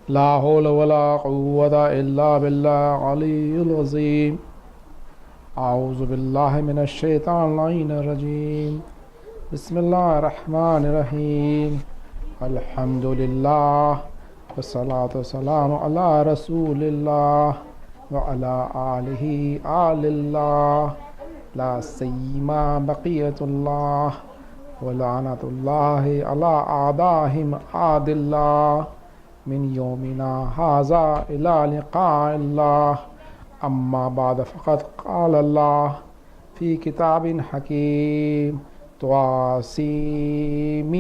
لا حول ولا قوة إلا بالله العلي العظيم. أعوذ بالله من الشيطان اللعين الرجيم. بسم الله الرحمن الرحيم. الحمد لله والصلاة والسلام على رسول الله وعلى آله آل الله لا سيما بقية الله ولعنة الله على أعدائهم أعد الله من يومنا هذا إلى لقاء الله. أما بعد فقد قال الله في كتاب حكيم طاسيم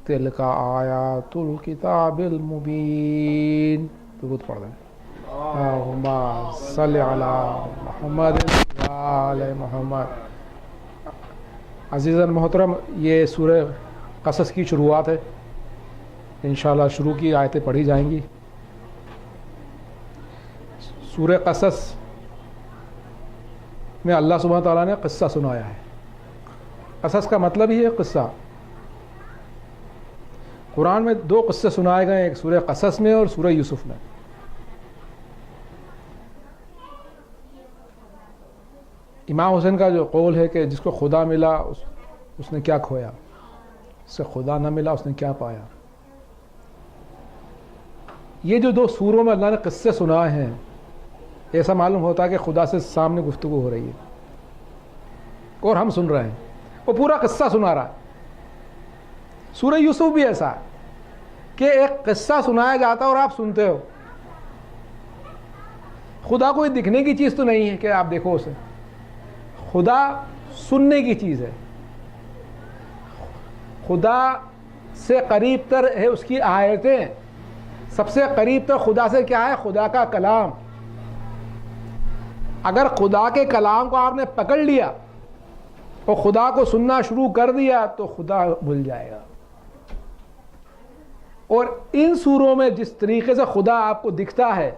تلك آيات الكتاب المبين. درود پڑھ دیں. اللهم صل على محمد وعلى محمد. عزیزاً محترم، یہ سورہ قصص کی شروعات ہے. انشاءاللہ شروع کی آیتیں پڑھی جائیں گی. سورہ قصص میں اللہ سبحانہ تعالیٰ نے قصہ سنایا ہے. قصص کا مطلب ہی ہے قصہ. قرآن میں دو قصے سنائے گئے، ایک سورہ قصص میں اور سورہ یوسف میں. امام حسین کا جو قول ہے کہ جس کو خدا ملا اس نے کیا کھویا، اس سے خدا نہ ملا اس نے کیا پایا. یہ جو دو سوروں میں اللہ نے قصے سنائے ہیں، ایسا معلوم ہوتا ہے کہ خدا سے سامنے گفتگو ہو رہی ہے اور ہم سن رہے ہیں. وہ پورا قصہ سنا رہا ہے. سورہ یوسف بھی ایسا ہے کہ ایک قصہ سنایا جاتا ہے اور آپ سنتے ہو. خدا کوئی دکھنے کی چیز تو نہیں ہے کہ آپ دیکھو اسے. خدا سننے کی چیز ہے. خدا سے قریب تر ہے اس کی آیتیں. سب سے قریب تر خدا سے کیا ہے؟ خدا کا کلام. اگر خدا کے کلام کو آپ نے پکڑ لیا اور خدا کو سننا شروع کر دیا تو خدا بھول جائے گا. اور ان سوروں میں جس طریقے سے خدا آپ کو دکھتا ہے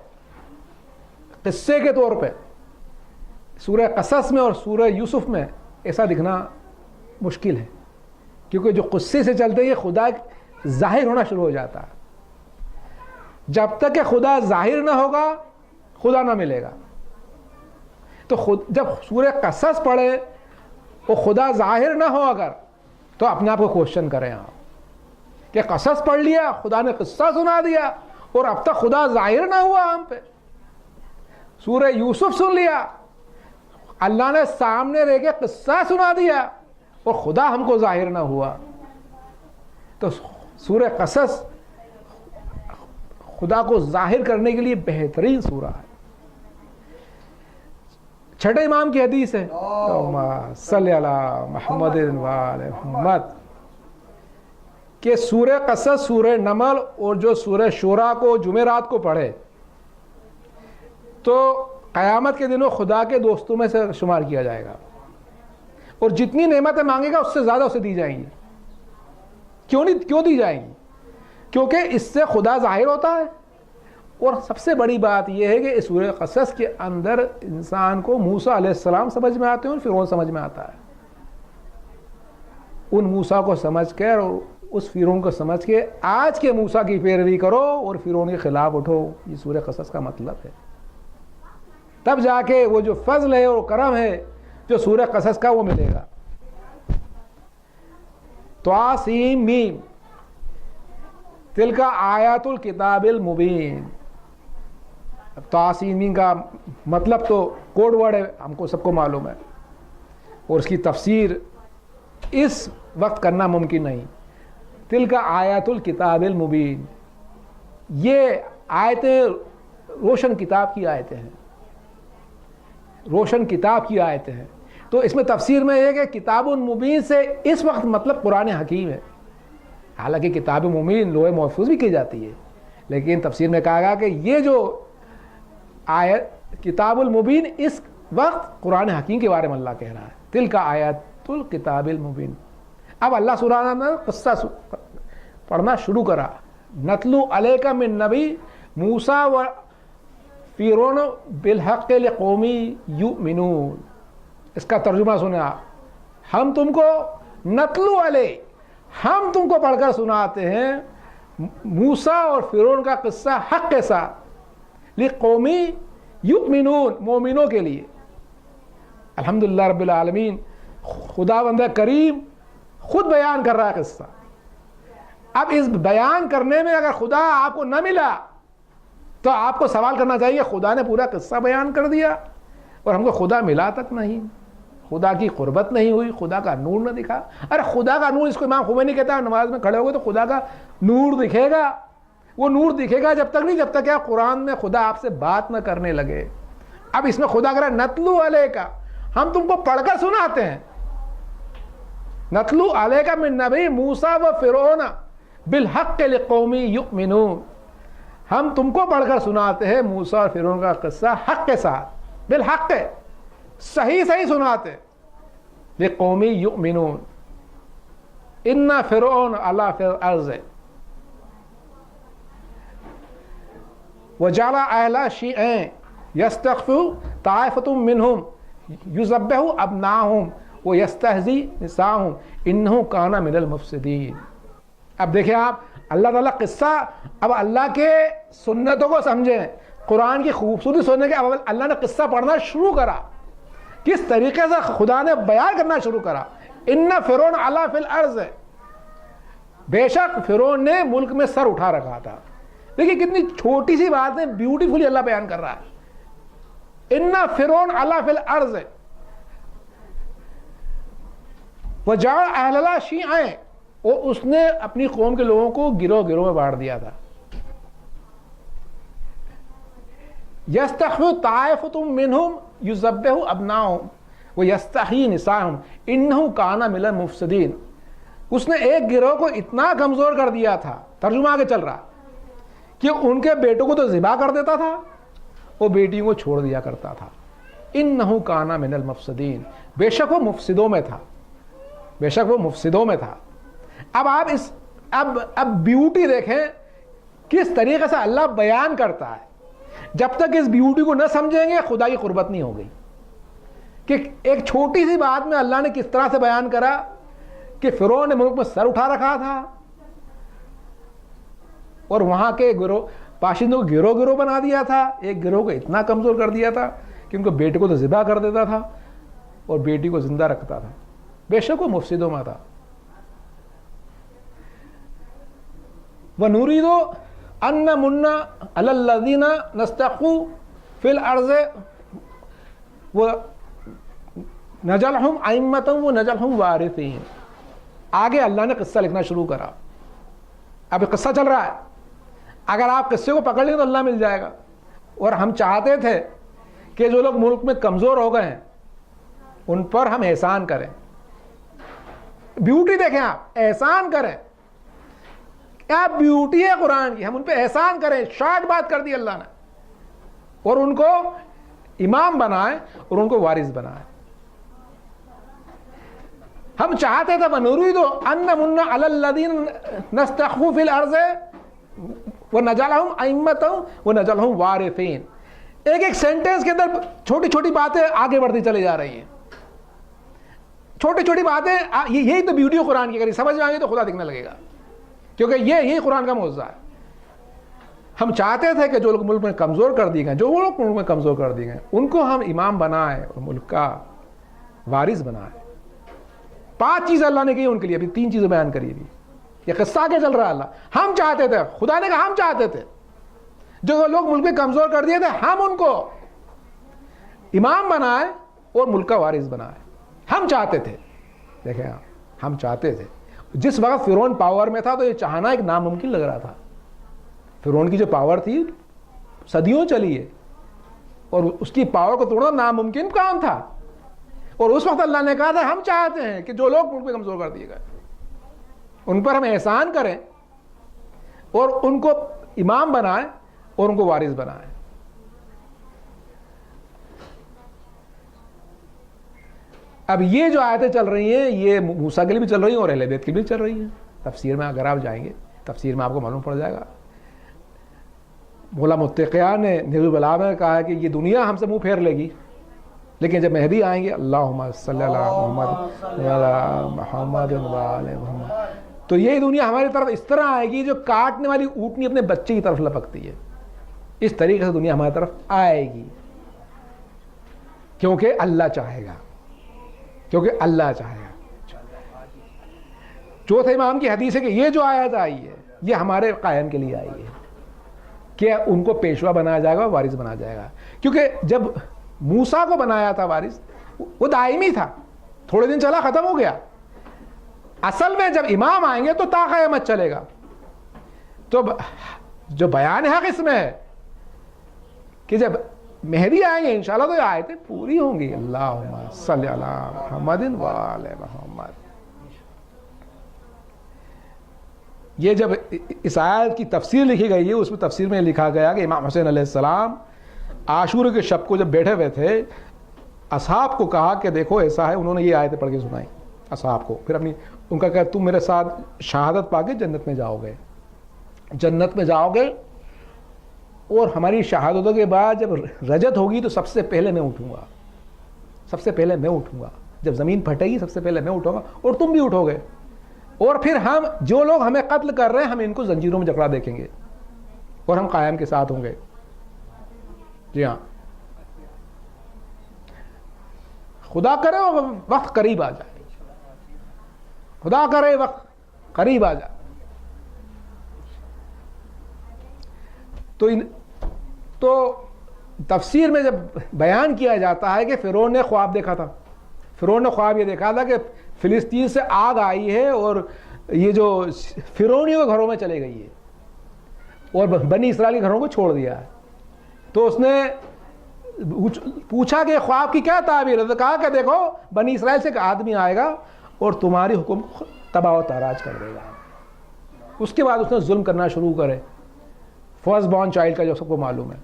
قصے کے طور پہ، سورہ قصص میں اور سورہ یوسف میں ایسا دکھنا مشکل ہے، کیونکہ جو قصے سے چلتے ہیں خدا ظاہر ہونا شروع ہو جاتا ہے. جب تک کہ خدا ظاہر نہ ہوگا خدا نہ ملے گا. تو جب سورہ قصص پڑھے اور خدا ظاہر نہ ہو اگر، تو اپنے آپ کو کوشچن کریں آپ کہ قصص پڑھ لیا، خدا نے قصہ سنا دیا اور اب تک خدا ظاہر نہ ہوا ہم پہ. سورہ یوسف سن لیا، اللہ نے سامنے رہ کے قصہ سنا دیا اور خدا ہم کو ظاہر نہ ہوا. تو سورہ قصص خدا کو ظاہر کرنے کے لیے بہترین سورہ ہے. چھٹے امام کی حدیث ہے، اللہم صلی علی محمد وعلی محمد، کہ سورہ قصص، سورہ نمل اور جو سورہ شورا کو جمعرات کو پڑھے تو قیامت کے دنوں خدا کے دوستوں میں سے شمار کیا جائے گا، اور جتنی نعمتیں مانگے گا اس سے زیادہ اسے دی جائیں گی. کیوں دی جائیں گی؟ کیونکہ اس سے خدا ظاہر ہوتا ہے. اور سب سے بڑی بات یہ ہے کہ اس سورہ قصص کے اندر انسان کو موسیٰ علیہ السلام سمجھ میں آتے ہیں اور فرعون سمجھ میں آتا ہے. ان موسیٰ کو سمجھ کر اور اس فرعون کو سمجھ کے آج کے موسیٰ کی پیروی کرو اور فرعون کے خلاف اٹھو. یہ سورہ قصص کا مطلب ہے. تب جا کے وہ جو فضل ہے اور کرم ہے جو سورہ قصص کا وہ ملے گا. طاسیم میم تلک آیات الکتاب المبین. طاسیم کا مطلب تو کوڈ ورڈ ہے، ہم کو سب کو معلوم ہے، اور اس کی تفسیر اس وقت کرنا ممکن نہیں. تلک آیات الکتاب المبین، یہ آیتیں روشن کتاب کی آیتیں ہیں، روشن کتاب کی آیتیں ہیں. تو اس میں تفسیر میں یہ کہ کتاب مبین سے اس وقت مطلب قرآن حکیم ہے. حالانکہ کتاب مبین لوح محفوظ بھی کی جاتی ہے، لیکن تفسیر میں کہا گیا کہ یہ جو آیت کتاب المبین اس وقت قرآن حکیم کے بارے میں اللہ کہہ رہا ہے. تلک آیات الکتاب المبین. اب اللہ سبحانہ نے قصہ پڑھنا شروع کرا. نتلو علیک من نبی موسیٰ و فرعون بالحق لقومی یؤمنون. اس کا ترجمہ سنا. ہم تم کو نتلو علیہ، ہم تم کو پڑھ کر سناتے ہیں موسیٰ اور فرعون کا قصہ حق کے ساتھ لقومی یؤمنون، مومنوں کے لیے۔ الحمدللہ رب العالمین، خداوند کریم خود بیان کر رہا ہے قصہ۔ اب اس بیان کرنے میں اگر خدا آپ کو نہ ملا تو آپ کو سوال کرنا چاہیے، خدا نے پورا قصہ بیان کر دیا اور ہم کو خدا ملا تک نہیں، خدا کی قربت نہیں ہوئی، خدا کا نور نہ دکھا۔ ارے خدا کا نور، اس کو امام خمینی کہتا ہے نماز میں کھڑے ہو گئے تو خدا کا نور دکھے گا۔ وہ نور دکھے گا جب تک نہیں جب تک کہ قرآن میں خدا آپ سے بات نہ کرنے لگے۔ اب اس میں خدا کہہ رہا ہے نتلو علیک، ہم تم کو پڑھ کر سناتے ہیں۔ نتلو علیک من نبی موسیٰ و فرعون بالحق لقوم یؤمنون، ہم تم کو پڑھ کر سناتے ہیں موسیٰ اور فرعون کا قصہ حق کے ساتھ، بالحق، صحیح سناتے، لقوم یؤمنون ان فرعون علا فی الارض وجعل اہلہا شیعا یستخف طائفۃ منہم یذبح ابناءہم ویستحیی نساءہم انہ کان من المفسدین۔ اب دیکھیں آپ، اللہ تعالیٰ قصہ، اب اللہ کے سنتوں کو سمجھیں، قرآن کی خوبصورتی سننے کے اب اللہ نے قصہ پڑھنا شروع کرا، کس طریقے سے خدا نے بیان کرنا شروع کرا۔ ان فرعون علا فی الارض، بے شک فرعون نے ملک میں سر اٹھا رکھا تھا۔ دیکھیں کتنی چھوٹی سی بات ہے، بیوٹیفلی اللہ بیان کر رہا ہے۔ ان فرعون علا فی الارض وجعل اہلہا شیعا، اور اس نے اپنی قوم کے لوگوں کو گروہ گروہ میں بانٹ دیا تھا۔ یستخف طائفۃ منہم یذبح ابناءہم ویستحیی نساءہم انہ کان من المفسدین۔ اس نے ایک گروہ کو اتنا کمزور کر دیا تھا، ترجمہ آگے چل رہا، کہ ان کے بیٹوں کو تو ذبح کر دیتا تھا اور بیٹیوں کو چھوڑ دیا کرتا تھا۔ انہ کان من المفسدین، بے شک وہ مفسدوں میں تھا، بے شک وہ مفسدوں میں تھا۔ اب آپ اب بیوٹی دیکھیں کس طریقے سے اللہ بیان کرتا ہے۔ جب تک اس بیوٹی کو نہ سمجھیں گے خدا کی قربت نہیں ہوگی، کہ ایک چھوٹی سی بات میں اللہ نے کس طرح سے بیان کرا کہ فرعون نے ملک میں سر اٹھا رکھا تھا اور وہاں کے گروہ باشندوں کو گروہ گروہ بنا دیا تھا، ایک گروہ کو اتنا کمزور کر دیا تھا کہ ان کو بیٹے کو تو ذبح کر دیتا تھا اور بیٹی کو زندہ رکھتا تھا۔ بے شک وہ مفسدوں میں تھا۔ وَنُرِيدُ أَن نَّمُنَّ عَلَى الَّذِينَ نَسْتَحْيِي فِي الْأَرْضِ وَنَجْعَلْهُمْ أَئِمَّةً وَنَجْعَلْهُمْ وَارِثِينَ۔ آگے اللہ نے قصہ لکھنا شروع کرا۔ اب قصہ چل رہا ہے، اگر آپ قصے کو پکڑ لیں تو اللہ مل جائے گا۔ اور ہم چاہتے تھے کہ جو لوگ ملک میں کمزور ہو گئے ہیں ان پر ہم احسان کریں۔ بیوٹی دیکھیں آپ، احسان کریں، کیا بیوٹی ہے قرآن کی، ہم ان پہ احسان کریں۔ شارٹ بات کر دی اللہ نے، اور ان کو امام بنائے اور ان کو وارث بنائے۔ ہم چاہتے تھے وَنُرِيدُ أَن نَّمُنَّ عَلَى الَّذِينَ نَسْتَحْيِي فِي الْأَرْضِ وَنَجْعَلْهُمْ أَئِمَّةً وَنَجْعَلْهُمْ وَارِثِينَ۔ ایک سینٹنس کے اندر چھوٹی چھوٹی باتیں آگے بڑھتی چلی جا رہی ہیں، چھوٹی چھوٹی باتیں۔ یہی تو بیوٹی قرآن کی، اگر سمجھ میں آئیں گے تو خدا دکھنے لگے گا، کیونکہ یہی قرآن کا معجزہ ہے۔ ہم چاہتے تھے کہ جو لوگ ملک میں کمزور کر دیے گئے، جو لوگ ملک میں کمزور کر دیے گئے، ان کو ہم امام بنائے اور ملک کا وارث بنائے۔ 5 چیزیں اللہ نے کی ان کے لیے، ابھی 3 چیزیں بیان کری ابھی، یہ قصہ آگے چل رہا ہے۔ اللہ ہم چاہتے تھے، خدا نے کہا ہم چاہتے تھے جو لوگ ملک میں کمزور کر دیے تھے ہم ان کو امام بنائے اور ملک کا وارث بنائے۔ ہم چاہتے تھے، دیکھیں آپ، ہم چاہتے تھے۔ جس وقت فرعون پاور میں تھا تو یہ چاہنا ایک ناممکن لگ رہا تھا۔ فرعون کی جو پاور تھی صدیوں چلی ہے، اور اس کی پاور کو توڑنا ناممکن کام تھا۔ اور اس وقت اللہ نے کہا تھا ہم چاہتے ہیں کہ جو لوگ ملک میں کمزور کر دیے گئے ان پر ہم احسان کریں اور ان کو امام بنائیں اور ان کو وارث بنائیں۔ اب یہ جو آیتیں چل رہی ہیں یہ موسیٰ کے لیے بھی چل رہی ہیں اور اہل بیت کے لیے بھی چل رہی ہیں۔ تفسیر میں اگر آپ جائیں گے، تفسیر میں آپ کو معلوم پڑ جائے گا۔ مولا متقیہ نے نیز البلاغہ میں کہا ہے کہ یہ دنیا ہم سے منہ پھیر لے گی، لیکن جب مہدی آئیں گے اللہم صلی اللہ محمد وعلی محمد وعلی محمد، تو یہ دنیا ہماری طرف اس طرح آئے گی جو کاٹنے والی اونٹنی اپنے بچے کی طرف لپکتی ہے، اس طریقے سے دنیا ہماری طرف آئے گی، کیونکہ اللہ چاہے گا، کیونکہ اللہ چاہے گا۔ چوتھے امام کی حدیث ہے کہ یہ جو آیت آئی ہے یہ ہمارے قائم کے لیے آئی ہے کہ ان کو پیشوا بنایا جائے گا، وارث بنایا جائے گا، کیونکہ جب موسیٰ کو بنایا تھا وارث وہ دائمی تھا، تھوڑے دن چلا ختم ہو گیا۔ اصل میں جب امام آئیں گے تو تا قیامت چلے گا۔ تو جو بیان حق اس میں ہے کہ جب مہدی آئیں گے انشاءاللہ تو یہ آیتیں پوری ہوں گی۔ اللہم صلی علی محمد و آل محمد۔ یہ جب اس آیت کی تفسیر لکھی گئی ہے اس میں تفسیر میں لکھا گیا کہ امام حسین علیہ السلام عاشور کے شب کو جب بیٹھے ہوئے تھے اصحاب کو کہا کہ دیکھو ایسا ہے، انہوں نے یہ آیتیں پڑھ کے سنائی اصحاب کو، پھر ان کا کہا تم میرے ساتھ شہادت پا کے جنت میں جاؤ گے، جنت میں جاؤ گے، اور ہماری شہادتوں کے بعد جب رجت ہوگی تو سب سے پہلے میں اٹھوں گا، سب سے پہلے میں اٹھوں گا، جب زمین پھٹے گی سب سے پہلے میں اٹھوں گا اور تم بھی اٹھو گے، اور پھر ہم جو لوگ ہمیں قتل کر رہے ہیں ہم ان کو زنجیروں میں جکڑا دیکھیں گے اور ہم قائم کے ساتھ ہوں گے۔ جی ہاں، خدا کرے وقت قریب آ جائے، خدا کرے وقت قریب آ جائے۔ تو تفسیر میں جب بیان کیا جاتا ہے کہ فرعون نے خواب دیکھا تھا، فرعون نے خواب یہ دیکھا تھا کہ فلسطین سے آگ آئی ہے اور یہ جو فرعونیوں کے گھروں میں چلے گئی ہے اور بنی اسرائیل کے گھروں کو چھوڑ دیا ہے۔ تو اس نے پوچھا کہ خواب کی کیا تعبیر ہے؟ تو کہا کہ دیکھو بنی اسرائیل سے ایک آدمی آئے گا اور تمہاری حکم تباہ و تاراج کر دے گا۔ اس کے بعد اس نے ظلم کرنا شروع کرے، فرسٹ بورن چائلڈ کا جو سب کو معلوم ہے۔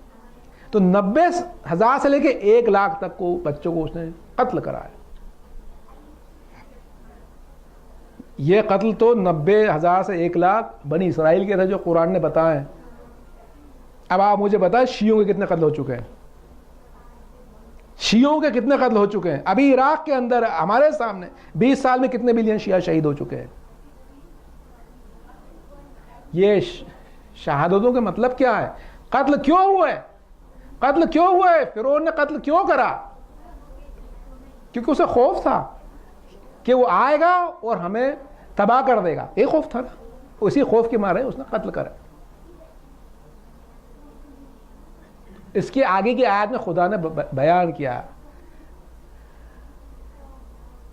تو 90,000 سے لے کے 1 لاکھ تک کو بچوں کو اس نے قتل کرایا۔ یہ قتل تو 90,000 سے 1 لاکھ بنی اسرائیل کے تھے جو قرآن نے بتائے۔ اب آپ مجھے بتائیں شیعوں کے کتنے قتل ہو چکے ہیں، شیعوں کے کتنے قتل ہو چکے ہیں؟ ابھی عراق کے اندر ہمارے سامنے 20 سال میں کتنے ملین شیعہ شہید ہو چکے ہیں۔ یہ شہادتوں کے مطلب کیا ہے؟ قتل کیوں ہوئے؟ قتل کیوں ہوئے؟ فرعون نے قتل کیوں کرا؟ کیونکہ اسے خوف تھا کہ وہ آئے گا اور ہمیں تباہ کر دے گا، ایک خوف تھا نا، اسی خوف کے مارے اس نے قتل کرا۔ اس کی آگے کی آیت میں خدا نے بیان کیا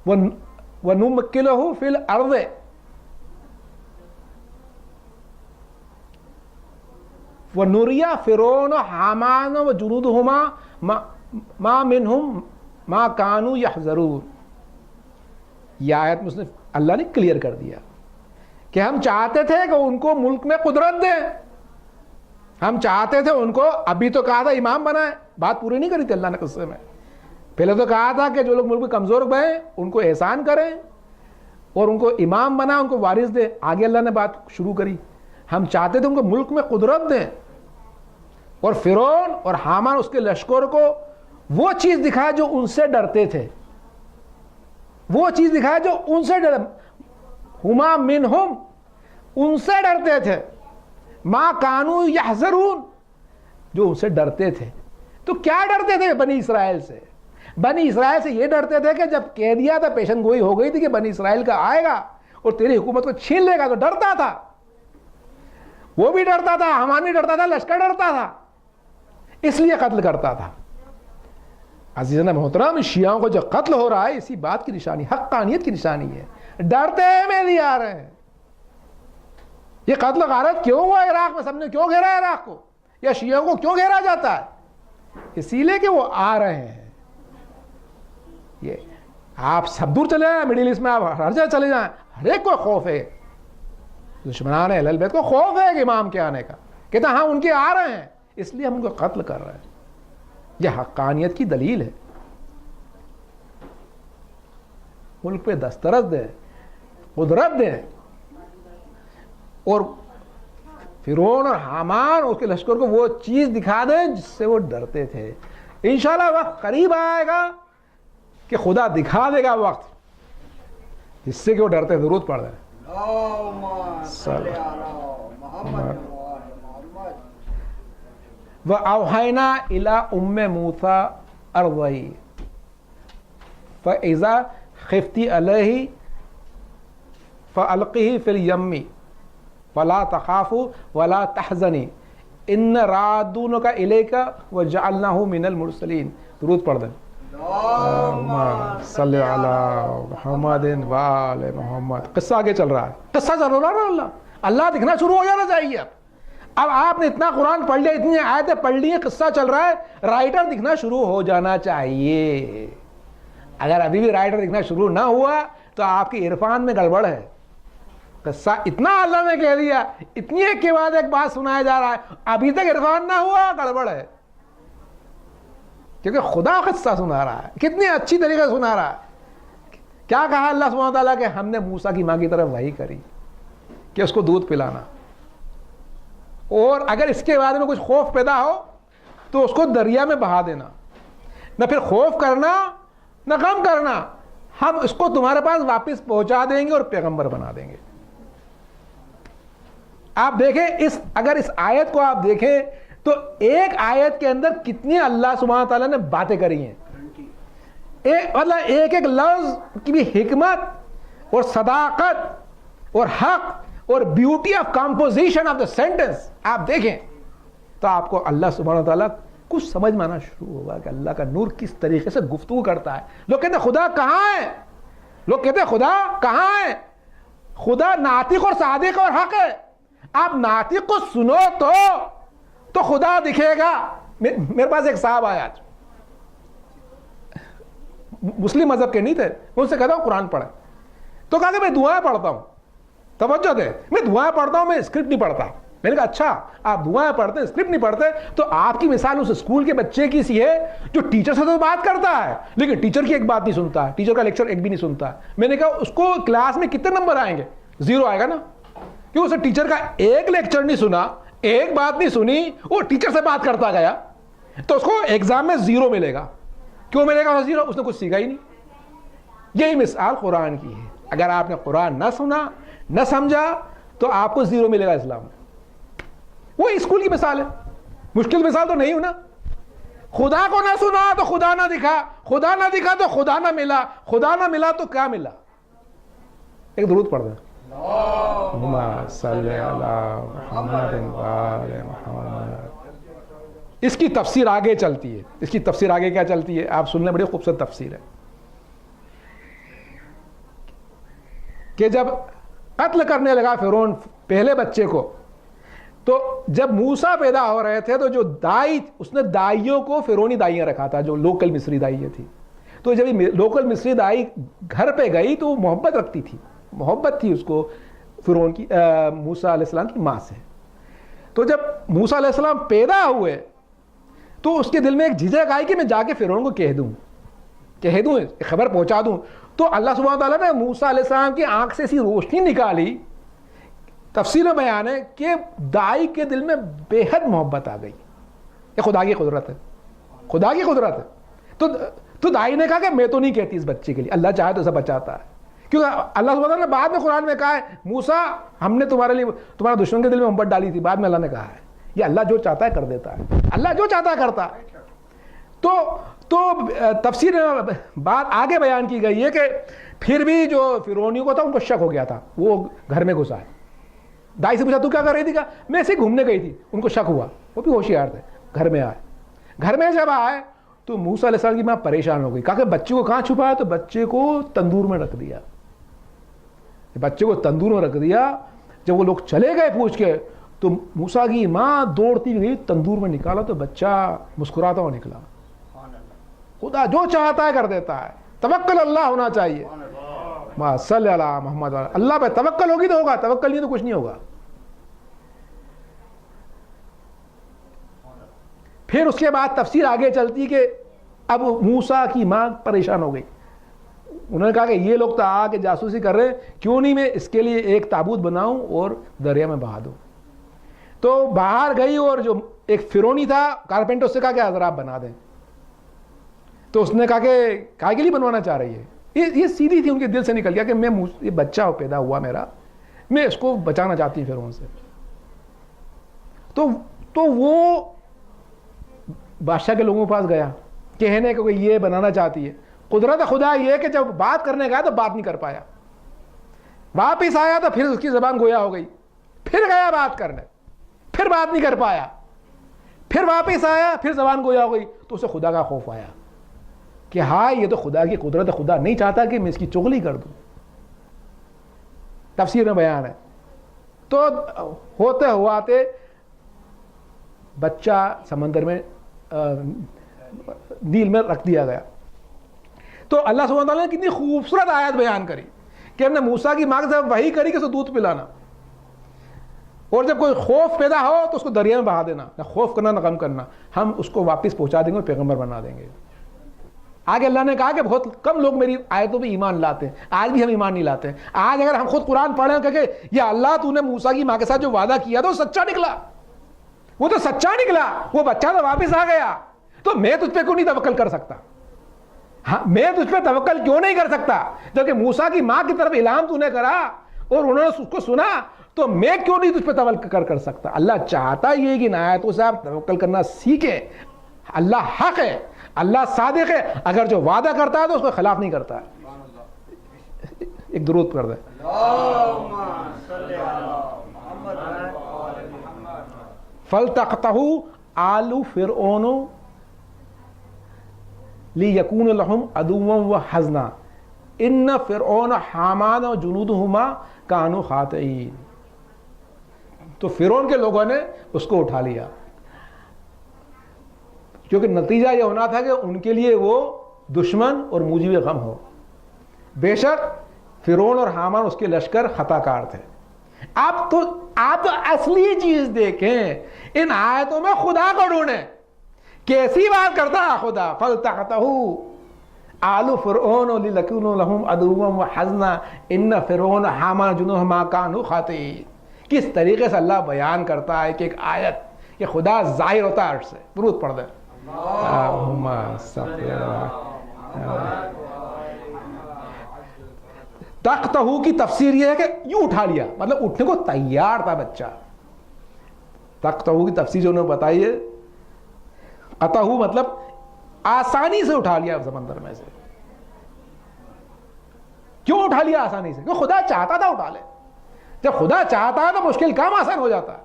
وَنُمَكِّنُ فِي الْأَرْضِ وَنُرِيَ فِرْعَوْنَ وَحَامَانَ وَجُنُودَهُمَا مَا مِنْهُمْ مَا كَانُوا يَحْذَرُونَ۔ یہ آیت میں اللہ نے کلیئر کر دیا کہ ہم چاہتے تھے کہ ان کو ملک میں قدرت دیں، ہم چاہتے تھے ان کو، ابھی تو کہا تھا امام بنائے، بات پوری نہیں کری تھی اللہ نے قصے میں۔ پہلے تو کہا تھا کہ جو لوگ ملک میں کمزور بہیں ان کو احسان کریں اور ان کو امام بنائے، ان کو وارث دے۔ آگے اللہ نے بات شروع کری، ہم چاہتے تھے ان کو ملک میں قدرت دیں، اور فرعون اور حامان اس کے لشکر کو وہ چیز دکھائے جو ان سے ڈرتے تھے، وہ چیز دکھائے جو ان سے ہما منہم، ان سے ڈرتے تھے، ما کانوا یحذرون، جو ان سے ڈرتے تھے۔ تو کیا ڈرتے تھے بنی اسرائیل سے؟ بنی اسرائیل سے یہ ڈرتے تھے کہ جب کہہ دیا تھا، پیشن گوئی ہو گئی تھی کہ بنی اسرائیل کا آئے گا اور تیری حکومت کو چھین لے گا، تو ڈرتا تھا، وہ بھی ڈرتا تھا، حامان بھی ڈرتا تھا، لشکر ڈرتا تھا، اس لیے قتل کرتا تھا۔ عزیزنا محترم، شیعوں کو جو قتل ہو رہا ہے اسی بات کی نشانی، حقانیت کی نشانی ہے، ڈرتے ہیں مہدی آ رہے ہیں۔ یہ قتل غارت کیوں ہوا عراق میں؟ سب نے کیوں گھیرا عراق کو؟ یا شیعوں کو کیوں گھیرا جاتا ہے؟ اسی لیے کہ وہ آ رہے ہیں۔ یہ آپ سب دور چلے جائیں، مڈل ایسٹ میں آپ ہر جگہ چلے جائیں، ہر ایک کو خوف ہے، دشمنان اہل البیت کو خوف ہے کہ امام کے آنے کا، کہتا ہاں ان کے آ رہے ہیں اس لیے ہم ان کو قتل کر رہے ہیں۔ یہ حقانیت کی دلیل ہے۔ ملک پہ دسترس دیں، قدرت دیں، اور فرعون اور حامان اس کے لشکر کو وہ چیز دکھا دیں جس سے وہ ڈرتے تھے۔ انشاءاللہ وقت قریب آئے گا کہ خدا دکھا دے گا وقت جس سے کہ وہ ڈرتے، ضرورت پڑ جائے۔ وَأَوْحَيْنَا إِلَىٰ أُمِّ مُوسَىٰ أَرْضِهِ فَإِذَا خِفْتِ عَلَيْهِ فَأَلْقِهِ فِي الْيَمِّ وَلَا تَخَافُوا وَلَا تَحْزَنُوا إِنَّ رَادُّونَكَ إِلَيْكَ وَجَعَلْنَاهُ مِنَ الْمُرْسَلِينَ. درود پڑھ دیں. اللہم صلی علی محمد وآل محمد. قصہ آگے چل رہا ہے, قصہ چل رہا ہے. اللہ دکھنا شروع ہو جانا چاہیے. اب آپ نے اتنا قرآن پڑھ لیا, اتنی آیتیں پڑھ لی ہیں, قصہ چل رہا ہے, رائٹر دکھنا شروع ہو جانا چاہیے. اگر ابھی بھی رائٹر دکھنا شروع نہ ہوا تو آپ کی عرفان میں گڑبڑ ہے. قصہ اتنا اللہ نے کہہ دیا, اتنی ایک کے بعد ایک بات سنایا جا رہا ہے, ابھی تک عرفان نہ ہوا, گڑبڑ ہے. کیونکہ خدا قصہ سنا رہا ہے, کتنی اچھی طریقے سے سنا رہا ہے. کیا کہا اللہ سبحانہ وتعالیٰ کہ ہم نے موسیٰ کی ماں کی طرف وحی کری کہ اس کو دودھ پلانا, اور اگر اس کے بارے میں کچھ خوف پیدا ہو تو اس کو دریا میں بہا دینا. نہ پھر خوف کرنا نہ غم کرنا, ہم اس کو تمہارے پاس واپس پہنچا دیں گے اور پیغمبر بنا دیں گے. آپ دیکھیں اگر اس آیت کو آپ دیکھیں تو ایک آیت کے اندر کتنی اللہ سبحانہ تعالیٰ نے باتیں کری ہیں. مطلب ایک ایک لفظ کی بھی حکمت اور صداقت اور حق اور beauty of composition of the sentence آپ دیکھیں تو آپ کو اللہ سبحانہ تعالیٰ کچھ سمجھ میں آنا شروع ہوگا کہ اللہ کا نور کس طریقے سے گفتگو کرتا ہے. لوگ کہتے ہیں خدا کہاں ہے, لوگ کہتے ہیں خدا کہاں ہے. خدا ناطق اور صادق اور حق ہے. آپ ناطق کو سنو تو خدا دکھے گا. میرے پاس ایک صاحب آیا آج, مسلم مذہب کے نہیں تھے, میں ان سے کہتا ہوں قرآن پڑھیں, تو کہا کہ میں دعائیں پڑھتا ہوں. توجہ دے, میں دعائیں پڑھتا ہوں, میں اسکرپٹ نہیں پڑھتا. میں نے کہا اچھا آپ دعائیں پڑھتے ہیں اسکرپٹ نہیں پڑھتے, تو آپ کی مثال اس اسکول کے بچے کی سی ہے جو ٹیچر سے تو بات کرتا ہے لیکن ٹیچر کی ایک بات نہیں سنتا ہے, ٹیچر کا لیکچر ایک بھی نہیں سنتا ہے. میں نے کہا اس کو کلاس میں کتنے نمبر آئیں گے؟ 0 آئے گا نا, کیوں اسے ٹیچر کا ایک لیکچر نہیں سنا, ایک بات نہیں سنی, وہ ٹیچر سے بات کرتا گیا, تو اس کو ایگزام میں 0 ملے گا. کیوں ملے گا 0؟ اس نے کچھ سیکھا ہی نہیں. یہی مثال قرآن کی ہے. اگر آپ نے قرآن نہ سنا نہ سمجھا تو آپ کو 0 ملے گا اسلام میں. وہ اسکول کی مثال ہے, مشکل مثال تو نہیں ہو نا. خدا کو نہ سنا تو خدا نہ دکھا, خدا نہ دکھا تو خدا نہ ملا, خدا نہ ملا تو کیا ملا؟ ایک درود پڑھ دیں. اللہم صلی علی محمد وآل محمد. اس کی تفسیر آگے چلتی ہے, اس کی تفسیر آگے کیا چلتی ہے آپ سن لیں, بڑی خوبصورت تفسیر ہے. کہ جب قتل کرنے لگا فرعون پہلے بچے کو, تو جب موسیٰ پیدا ہو رہے تھے تو جو دائی, اس نے دائیوں کو فرعونی دائیاں رکھا تھا, جو لوکل مصری دائیاں تھی. تو جب لوکل مصری دائی گھر پہ گئی تو وہ محبت رکھتی تھی, محبت تھی اس کو فرعون کی, موسیٰ علیہ السلام کی ماں سے. تو جب موسیٰ علیہ السلام پیدا ہوئے تو اس کے دل میں ایک جھجک آئی کہ میں جا کے فرعون کو کہہ دوں, خبر پہنچا دوں. تو اللہ سبحانہ تعالیٰ نے موسیٰ علیہ السلام کی آنکھ سے ایسی روشنی نکالی, تفسیر میں بیان ہے کہ دائی کے دل میں بے حد محبت آ گئی. یہ خدا کی قدرت ہے, خدا کی قدرت ہے. تو دائی نے کہا کہ میں تو نہیں کہتی اس بچے کے لیے, اللہ چاہے تو اسے بچاتا ہے. کیونکہ اللہ سبحانہ تعالیٰ نے بعد میں قرآن میں کہا ہے موسیٰ ہم نے تمہارے لیے تمہارے دشمن کے دل میں محبت ڈالی تھی, بعد میں اللہ نے کہا ہے یہ اللہ جو چاہتا ہے کر دیتا ہے, اللہ جو چاہتا ہے کرتا ہے. تو تفسیر بات آگے بیان کی گئی ہے کہ پھر بھی جو فرعونیوں کو تھا ان کو شک ہو گیا تھا, وہ گھر میں گھسا ہے. دائی سے پوچھا تو کیا کر رہی تھی, کہا میں ایسے گھومنے گئی تھی. ان کو شک ہوا, وہ بھی ہوشیار تھے. گھر میں آئے, گھر میں جب آئے تو موسیٰ علیہ السلام کی ماں پریشان ہو گئی, کہا کہ بچے کو کہاں چھپایا, تو بچے کو تندور میں رکھ دیا. بچے کو تندور میں رکھ دیا. جب وہ لوگ چلے گئے پوچھ کے تو موسیٰ کی ماں دوڑتی گئی, تندور میں نکالا تو بچہ مسکراتا ہوا نکلا. خدا جو چاہتا ہے کر دیتا ہے, توکل اللہ ہونا چاہیے. ما صلی علی محمد. اللہ پہ توکل ہوگی تو ہوگا, توکل نہیں تو کچھ نہیں ہوگا. پھر اس کے بعد تفسیر آگے چلتی کہ اب موسیٰ کی ماں پریشان ہو گئی. انہوں نے کہا کہ یہ لوگ تو آ کے جاسوسی کر رہے ہیں, کیوں نہیں میں اس کے لیے ایک تابوت بناؤں اور دریا میں بہا دوں. تو باہر گئی اور جو ایک فرعونی تھا کارپینٹر, اس سے کہا کہ ذرا آپ بنا دیں. تو اس نے کہا کہ کائے کے لیے بنوانا چاہ رہی ہے. یہ سیدھی تھی, ان کے دل سے نکل گیا کہ میں یہ بچہ پیدا ہوا میرا, میں اس کو بچانا چاہتی ہوں فرعون سے. تو وہ بادشاہ کے لوگوں کے پاس گیا کہنے کو یہ بنانا چاہتی ہے. قدرت خدا یہ کہ جب بات کرنے گیا تو بات نہیں کر پایا, واپس آیا تو پھر اس کی زبان گویا ہو گئی, پھر گیا بات کرنے, پھر بات نہیں کر پایا, پھر واپس آیا پھر زبان گویا ہو گئی. تو اسے خدا کا خوف آیا کہ ہاں یہ تو خدا کی قدرت, خدا نہیں چاہتا کہ میں اس کی چغلی کر دوں. تفسیر میں بیان ہے. تو ہوتے ہواتے بچہ سمندر میں نیل میں رکھ دیا گیا. تو اللہ سبحانہ تعالیٰ نے کتنی خوبصورت آیت بیان کری کہ ہم نے موسیٰ کی ماں سے وحی کری کہ اسے دودھ پلانا, اور جب کوئی خوف پیدا ہو تو اس کو دریا میں بہا دینا, نہ خوف کرنا نہ غم کرنا, ہم اس کو واپس پہنچا دیں گے اور پیغمبر بنا دیں گے. آگے اللہ نے کہا کہ بہت کم لوگ میری آیتوں پہ ایمان لاتے ہیں, آج بھی ہم ایمان نہیں لاتے ہیں. آج اگر ہم خود قرآن پڑھیں کہ یا اللہ تو نے موسیٰ کی ماں کے ساتھ جو وعدہ کیا تھا وہ سچا نکلا, وہ تو سچا نکلا, وہ بچہ تو واپس آ گیا, تو میں تجھ پہ کیوں نہیں توکل کر سکتا؟ ہاں میں تجھ پہ توکل کیوں نہیں کر سکتا؟ جبکہ موسیٰ کی ماں کی طرف اعلان تو نے کرا اور انہوں نے اس کو سنا, تو میں کیوں نہیں تجھ پہ توکل کر سکتا؟ اللہ چاہتا یہ کہ ان آیتوں سے آپ توکل کرنا سیکھیں. اللہ حق ہے, اللہ صادق ہے, اگر جو وعدہ کرتا ہے تو اس کو خلاف نہیں کرتا ہے. ایک درود کر دیں. فَالْتَقَطَهُ آلُ فِرْعَوْنَ لِيَكُونَ لَهُمْ عَدُوًّا وَحَزْنًا إِنَّ فِرْعَوْنَ حَامَانَ وَجُنُودُهُمَا كَانُوا خَاطِئِينَ. تو فرعون کے لوگوں نے اس کو اٹھا لیا, کیونکہ نتیجہ یہ ہونا تھا کہ ان کے لیے وہ دشمن اور موجب غم ہو. بے شک فرعون اور حامان اس کے لشکر خطا کار تھے. آپ اصلی چیز دیکھیں, ان آیتوں میں خدا کو ڈھونڈیں, کیسی بات کرتا ہے خدا. فَالْتَقَطَهُ آلُ فِرْعَوْنَ لِيَكُونَ لَهُمْ عَدُوًّا وَحَزْنًا إِنَّ فِرْعَوْنَ حَامَانَ وَجُنُودُهُمَا كَانُوا خَاطِئِينَ. کس طریقے سے اللہ بیان کرتا ہے کہ ایک آیت کہ خدا ظاہر ہوتا ہے عرش سے. درود پڑھ دیں. اللہم صلی اللہ. تختہو کی تفسیر یہ ہے کہ یوں اٹھا لیا, مطلب اٹھنے کو تیار تھا بچہ. تختہو کی تفسیر جو انہوں نے بتائی ہے, قطہو مطلب آسانی سے اٹھا لیا سمندر میں سے. کیوں اٹھا لیا آسانی سے؟ کیوں خدا چاہتا تھا اٹھا لے. جب خدا چاہتا ہے تو مشکل کام آسان ہو جاتا ہے.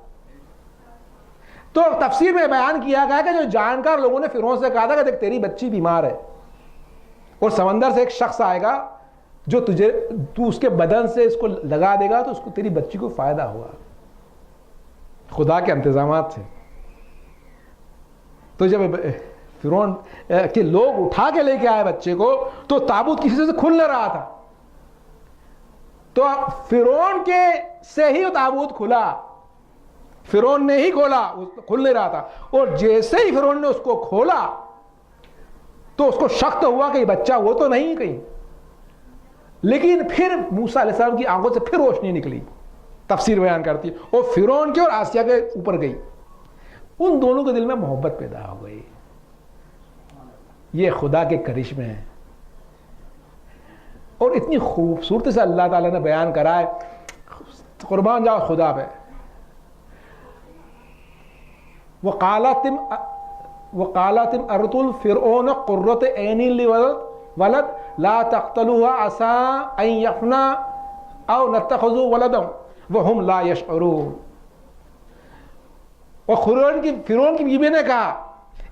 تو تفسیر میں بیان کیا گیا کہ جو جانکار لوگوں نے فرعون سے کہا تھا کہ دیکھ تیری بچی بیمار ہے اور سمندر سے ایک شخص آئے گا جو تو اس کے بدن سے اس کو لگا دے گا تو اس کو تیری بچی کو فائدہ ہوگا. خدا کے انتظامات تھے. تو جب فرعون کے لوگ اٹھا کے لے کے آئے بچے کو تو تابوت کسی سے کھل نہ رہا تھا, تو فرعون کے سے ہی وہ تابوت کھلا, فرعون نے ہی کھولا, کھل نہیں رہا تھا. اور جیسے ہی فرعون نے اس کو کھولا تو اس کو شک تو ہوا کہ یہ بچہ وہ تو نہیں کہیں, لیکن پھر موسیٰ علیہ السلام کی آنکھوں سے پھر روشنی نکلی. تفسیر بیان کرتی ہے اور فرعون کے اور آسیہ کے اوپر گئی. ان دونوں کے دل میں محبت پیدا ہو گئی. یہ خدا کے کرشمے ہیں, اور اتنی خوبصورتی سے اللہ تعالیٰ نے بیان کرا ہے, قربان جاؤ خدا پہ. وقالت امرأة فرعون قرۃ عین لی ولد لا تقتلوها عسى ان يفنى او نتخذوا ولدا وهم لا يشعرون. اور فرعون کی بیوی نے کہا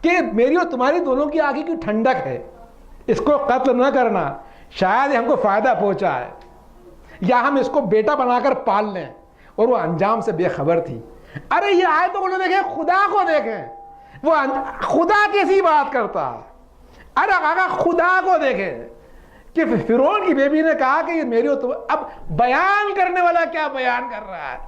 کہ میری اور تمہاری دونوں کی آنکھ کی ٹھنڈک ہے, اس کو قتل نہ کرنا, شاید ہم کو فائدہ پہنچا ہے, یا ہم اس کو بیٹا بنا کر پال لیں. اور وہ انجام سے بے خبر تھی. ارے یہ آیتوں کو دیکھیں, خدا کو دیکھیں, وہ خدا کیسی بات کرتا ہے. ارے آقا خدا کو دیکھیں کہ فرعون کی بیوی نے کہا کہ یہ میری اور اب بیان کرنے والا کیا بیان کر رہا ہے.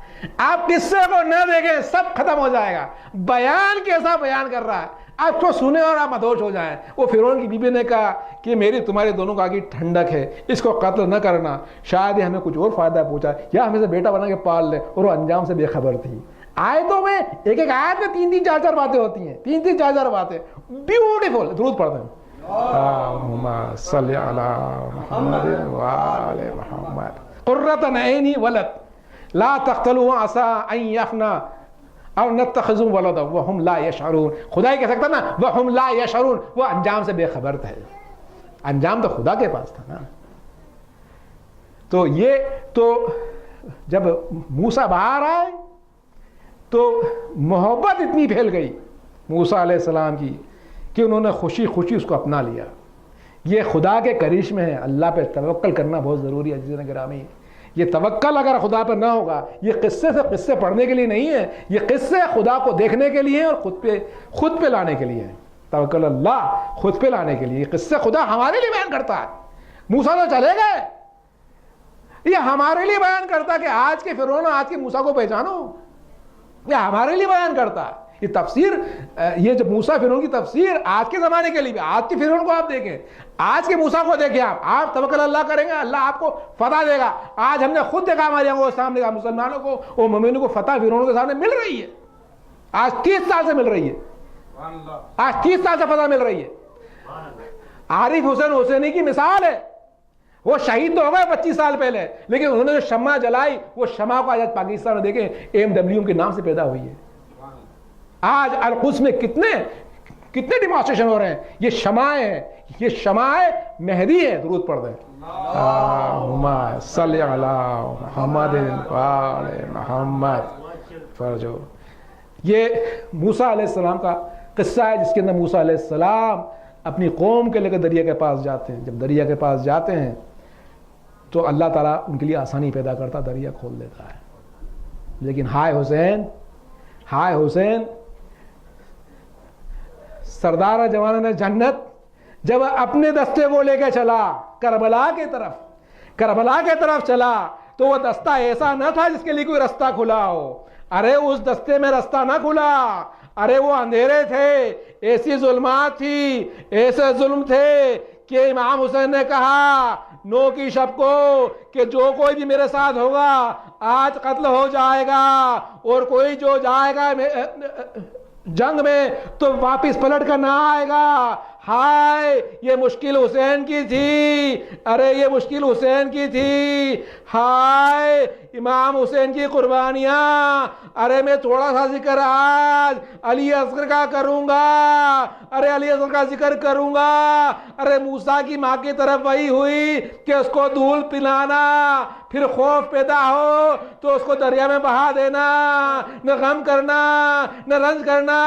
آپ قصے کو نہ دیکھیں سب ختم ہو جائے گا. بیان کیسا بیان کر رہا ہے, آپ کو سنیں اور آپ مدہوش ہو جائیں. وہ فرعون کی بیوی نے کہا کہ میری تمہارے دونوں کا آگے ٹھنڈک ہے, اس کو قتل نہ کرنا, شاید ہمیں کچھ اور فائدہ پہنچا یا ہمیں سے بیٹا بنا کے پال لے. اور وہ انجام سے بے خبر تھی. آیتوں میں ایک ایک آیت میں 3-3 4-4 باتیں ہوتی ہیں, 3-3 4-4 باتیں. بیوٹیفل. درود پڑھتے ہیں. اللہم صلی علی محمد وآل محمد. قرۃ عین ولد, لا تقتلوا عسى ان يفنى او نتخذوا ولدا وهم لا يشعرون. خدا ہی کہہ سکتا نا وهم لا يشعرون، وہ انجام سے بے خبر تھے، انجام تو خدا کے پاس تھا نا. تو یہ تو جب موسیٰ باہر آئے تو محبت اتنی پھیل گئی موسیٰ علیہ السلام کی کہ انہوں نے خوشی خوشی اس کو اپنا لیا. یہ خدا کے کرشمے ہیں. اللہ پہ توکل کرنا بہت ضروری ہے عزیزان گرامی. یہ توکل اگر خدا پر نہ ہوگا، یہ قصے سے قصے پڑھنے کے لیے نہیں ہے، یہ قصے خدا کو دیکھنے کے لیے اور خود پہ لانے کے لیے ہیں. توکل اللہ خود پہ لانے کے لیے. یہ قصے خدا ہمارے لیے بیان کرتا ہے. موسیٰ تو چلے گئے، یہ ہمارے لیے بیان کرتا ہے کہ آج کے فرعون اور آج کے موسیٰ کو پہچانو. یہ ہمارے لیے بیان کرتا ہے. یہ تفسیر، یہ جو موسیٰ فرعون کی تفسیر آج کے زمانے کے لیے بھی. آج کے فرعون کو آپ دیکھیں، آج کے موسیٰ کو دیکھیں، آپ توکل اللہ کریں گے، اللہ آپ کو فتح دے گا. آج ہم نے خود دیکھا ہمارے یہاں سامنے کا مسلمانوں کو اور مومنوں کو فتح فرعون کے سامنے مل رہی ہے. آج 30 سال سے مل رہی ہے. آج 30 سال سے فتح مل رہی ہے. عارف حسین حسینی کی مثال ہے. وہ شہید تو ہو گئے 25 سال پہلے، لیکن انہوں نے جو شمع جلائی وہ شمع کو آج پاکستان میں دیکھیں AMWM کے نام سے پیدا ہوئی ہے. آج القدس میں کتنے ڈیمانسٹریشن ہو رہے ہیں. یہ شمعیں ہیں، یہ شمعیں مہدی ہے. درود پڑھ دیں اللہم صلی علی محمد وآل محمد. فرجو یہ موسیٰ علیہ السلام کا قصہ ہے جس کے اندر موسیٰ علیہ السلام اپنی قوم کے لے کر دریا کے پاس جاتے ہیں. جب دریا کے پاس جاتے ہیں تو اللہ تعالیٰ ان کے لیے آسانی پیدا کرتا، دریا کھول دیتا ہے. لیکن ہائے حسین سردار جوانان جنت جب اپنے دستے کو لے کے چلا کربلا کے طرف چلا تو وہ دستہ ایسا نہ تھا جس کے لیے کوئی رستہ کھلا ہو. ارے اس دستے میں رستہ نہ کھلا. ارے وہ اندھیرے تھے، ایسی ظلمات تھی، ایسے ظلم تھے کہ امام حسین نے کہا 9 کی شب کو کہ جو کوئی بھی میرے ساتھ ہوگا آج قتل ہو جائے گا، اور کوئی جو جائے گا جنگ میں تو واپس پلٹ کر نہ آئے گا. ہائے یہ مشکل حسین کی تھی. ارے یہ مشکل حسین کی تھی. ہائے امام حسین کی قربانیاں. ارے میں تھوڑا سا ذکر آج علی اصغر کا کروں گا. ارے علی اصغر کا ذکر کروں گا. ارے موسیٰ کی ماں کی طرف وہی ہوئی کہ اس کو دودھ پلانا، پھر خوف پیدا ہو تو اس کو دریا میں بہا دینا، نہ غم کرنا نہ رنج کرنا،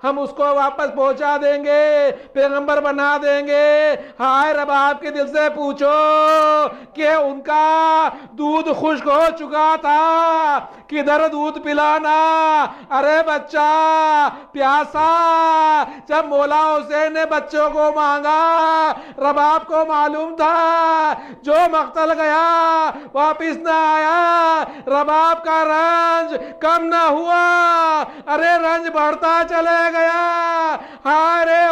ہم اس کو واپس پہنچا دیں گے، پیغمبر بنا دیں گے. ہائے رباب کے دل سے پوچھو کہ ان کا دودھ خشک ہو چکا تھا، کدھر دودھ پلانا. ارے بچہ پیاسا. جب مولا حسین نے بچوں کو مانگا، رباب کو معلوم تھا جو مقتل گیا واپس نہ آیا، رباب کا رنج کم نہ ہوا، ارے رنج بڑھتا چلے گیا. ہائے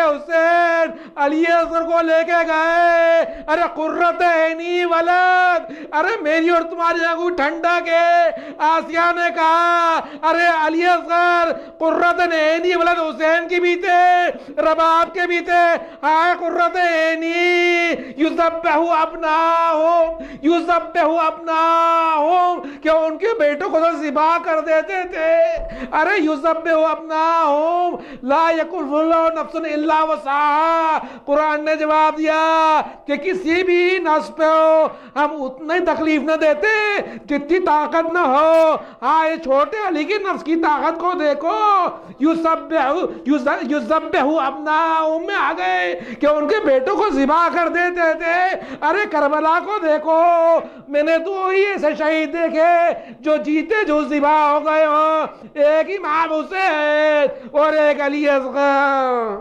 حسین علی اصغر کو لے کے گئے. ارے قرۃ عینی ولد. ارے میری اور تمہاری آنکھوں ٹھنڈا کے آسیہ نے کہا ارے علی اصغر قرۃ عینی ولد حسین کی بھی تھے، رباب کے بھی تھے. ہائے قرۃ عینی یذبح ابناہم کہ ان کے بیٹوں کو تو ذبح کر دیتے تھے. ارے یذبح ابناہم لا یکلف اللہ نفس الا وسعہا. قرآن نے جواب دیا کہ کسی بھی نفس پہ ہم اتنی تکلیف نہ دیتے جتنی طاقت نہ ہو. ہائے چھوٹے علی کی نفس کی طاقت کو دیکھو. یذبح ابناہم میں آ گئے کہ ان کے بیٹوں کو ذبح کر دیتے تھے. ارے کربلا کو دیکھو، میں نے 2 ہی ایسے شہید دیکھے جو جیتے جو ذبح ہو گئے ہوں، ایک امام حسین اور ایک علی اصغر.